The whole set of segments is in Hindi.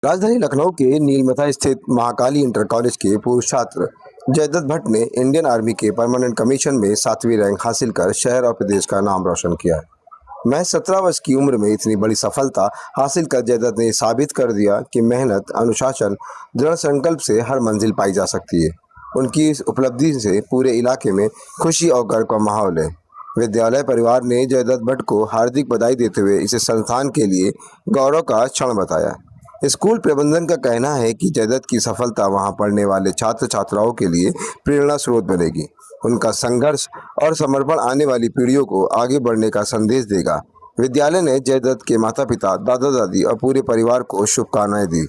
राजधानी लखनऊ के नीलमथा स्थित महाकाली इंटर कॉलेज के पूर्व छात्र जयदत्त भट्ट ने इंडियन आर्मी के परमानेंट कमीशन में 7वीं रैंक हासिल कर शहर और प्रदेश का नाम रोशन किया है। महज 17 वर्ष की उम्र में इतनी बड़ी सफलता हासिल कर जयदत्त ने साबित कर दिया कि मेहनत, अनुशासन, दृढ़ संकल्प से हर मंजिल पाई जा सकती है। उनकी इस उपलब्धि से पूरे इलाके में खुशी और गर्व का माहौल है। विद्यालय परिवार ने जयदत्त भट्ट को हार्दिक बधाई देते हुए इसे संस्थान के लिए गौरव का क्षण बताया। स्कूल प्रबंधन का कहना है कि जयदत्त की सफलता वहां पढ़ने वाले छात्र छात्राओं के लिए प्रेरणा स्रोत बनेगी। उनका संघर्ष और समर्पण आने वाली पीढ़ियों को आगे बढ़ने का संदेश देगा। विद्यालय ने जयदत्त के माता पिता, दादा दादी और पूरे परिवार को शुभकामनाएं दी।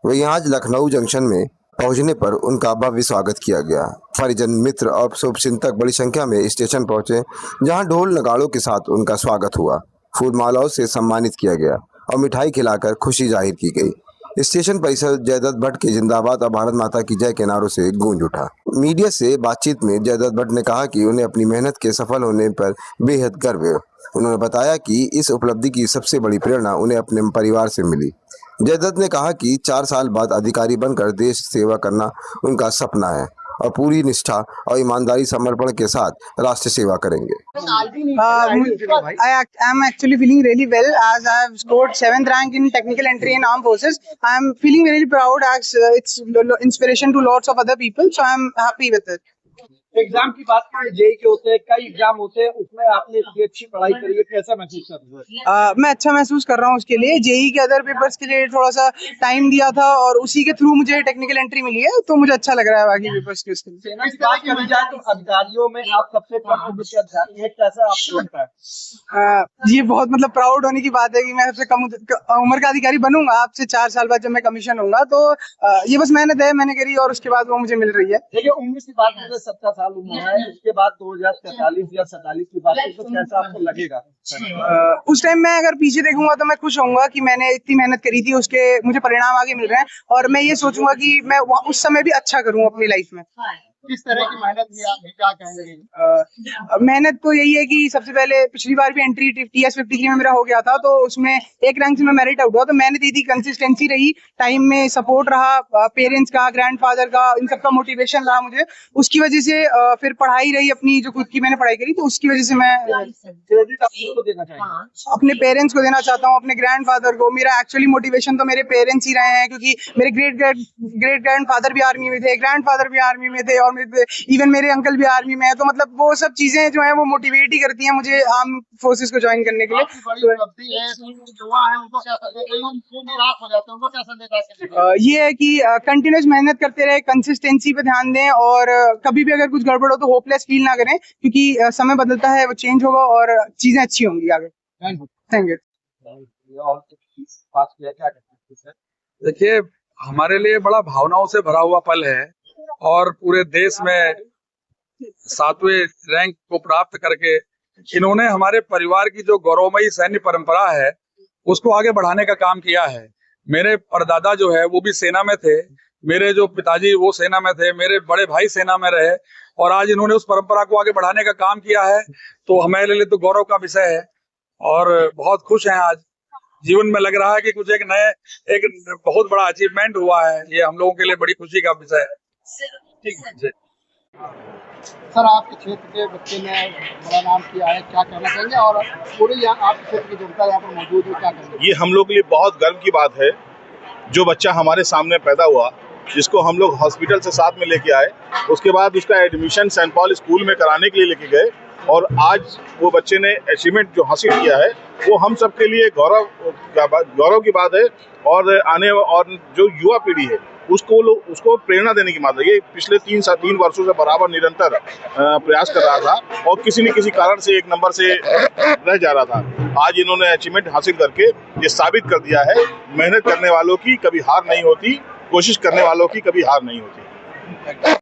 वहीं आज लखनऊ जंक्शन में पहुंचने पर उनका भव्य स्वागत किया गया। परिजन, मित्र और शुभचिंतक बड़ी संख्या में स्टेशन पहुंचे, जहां ढोल नगाड़ों के साथ उनका स्वागत हुआ, फूल मालाओं से सम्मानित किया गया और मिठाई खिलाकर खुशी जाहिर की गई। स्टेशन परिसर जयदत्त भट्ट के जिंदाबाद और भारत माता की जय के नारों से गूंज उठा। मीडिया से बातचीत में जयदत्त भट्ट ने कहा कि उन्हें अपनी मेहनत के सफल होने पर बेहद गर्व है। उन्होंने बताया कि इस उपलब्धि की सबसे बड़ी प्रेरणा उन्हें अपने परिवार से मिली। जयदत्त ने कहा कि 4 साल बाद अधिकारी बनकर देश सेवा करना उनका सपना है और पूरी निष्ठा और ईमानदारी समर्पण के साथ राष्ट्र सेवा करेंगे। I am actually feeling really well as I have scored 7th rank in technical entry in armed forces. I am feeling very proud as it's inspiration to lots of other people, so I am happy with it. Exam की बात करें, जेई के होते हैं, कई एग्जाम होते हैं, उसमें आपने इतनी अच्छी पढ़ाई करी है, कैसा महसूस कर रहे हैं? मैं अच्छा महसूस कर रहा हूँ उसके लिए। जेई के अदर पेपर्स के लिए थोड़ा सा टाइम दिया था और उसी के थ्रू मुझे टेक्निकल एंट्री मिली है, तो मुझे अच्छा लग रहा है बाकी पेपर्स के उसके लिए। सेना की बात करी जाए तो अधिकारियों में आप सबसे कम उम्र के अधिकारी हैं, कैसा आपको लगता है? ये बहुत मतलब प्राउड होने की बात है कि मैं सबसे कम उम्र का अधिकारी बनूंगा। आपसे 4 साल बाद जब मैं कमीशन होऊंगा, तो ये बस मेहनत है, मैंने करी और उसके बाद वो मुझे मिल रही है। देखिए, उम्र की बात करें, 17 साल उम्र है, उसके बाद 2043 या 47 की बात करें तो कैसा आपको लगेगा? उस टाइम मैं अगर पीछे देखूंगा तो मैं खुश होऊंगा कि मैंने इतनी मेहनत करी थी, उसके मुझे परिणाम आगे मिल रहे हैं और मैं ये सोचूंगा कि मैं उस समय भी अच्छा करूं अपनी लाइफ में। किस तरह की मेहनत की आप क्या कहेंगे? मेहनत तो यही है कि सबसे पहले पिछली बार भी एंट्री TS 53 में मेरा हो गया था, तो उसमें 1 रैंक से मैं मेरिट आउट हुआ। तो मेहनत ये थी, कंसिस्टेंसी रही, टाइम में सपोर्ट रहा, पेरेंट्स का, ग्रैंडफादर का, इन सबका मोटिवेशन रहा मुझे। उसकी वजह से फिर पढ़ाई रही अपनी, जो खुद की मैंने पढ़ाई करी, तो उसकी वजह से मैं क्रेडिट आपको देना चाहिए। अपने पेरेंट्स को देना चाहता हूँ, अपने ग्रैंडफादर को। मेरा एक्चुअली मोटिवेशन तो मेरे पेरेंट्स ही रहे हैं, क्योंकि मेरे ग्रेट ग्रैंडफादर भी आर्मी में थे, ग्रैंडफादर भी आर्मी में थे और इवन मेरे अंकल भी आर्मी में है। तो मतलब वो सब चीजें जो है वो मोटिवेट ही करती हैं मुझे आर्म फोर्सेस को ज्वाइन करने के लिए। ये है कि कंटिन्यूस मेहनत करते रहे, कंसिस्टेंसी पे ध्यान दें और कभी भी अगर कुछ गड़बड़ हो तो होपलेस फील ना करें, क्योंकि समय बदलता है, वो चेंज होगा और चीजें अच्छी होंगी आगे। Thank you. देखिए, हमारे लिए बड़ा भावनाओं से भरा हुआ पल है और पूरे देश में 7वें रैंक को प्राप्त करके इन्होंने हमारे परिवार की जो गौरवमयी सैन्य परंपरा है उसको आगे बढ़ाने का काम किया है। मेरे परदादा जो है वो भी सेना में थे, मेरे जो पिताजी वो सेना में थे, मेरे बड़े भाई सेना में रहे और आज इन्होंने उस परंपरा को आगे बढ़ाने का काम किया है, तो हमारे लिए तो गौरव का विषय है और बहुत खुश हैं। आज जीवन में लग रहा है कि कुछ एक बहुत बड़ा अचीवमेंट हुआ है, ये हम लोगों के लिए बड़ी खुशी का विषय है। ठीक है सर, आपके क्षेत्र के बच्चे ने बड़ा नाम किया है, क्या कहना चाहेंगे? और पूरी आपके क्षेत्र की जनता यहाँ पर मौजूद है, क्या कहेंगे? ये हम लोग के लिए बहुत गर्व की बात है। जो बच्चा हमारे सामने पैदा हुआ, जिसको हम लोग हॉस्पिटल से साथ में लेके आए, उसके बाद उसका एडमिशन सेंट पॉल स्कूल में कराने के लिए लेके गए और आज वो बच्चे ने अचीवमेंट जो हासिल किया है वो हम सब के लिए गौरव की बात है। और जो युवा पीढ़ी है उसको प्रेरणा देने की बात है। ये पिछले 3 वर्षों से बराबर निरंतर प्रयास कर रहा था और किसी न किसी कारण से 1 नंबर से रह जा रहा था। आज इन्होंने अचीवमेंट हासिल करके ये साबित कर दिया है, मेहनत करने वालों की कभी हार नहीं होती, कोशिश करने वालों की कभी हार नहीं होती।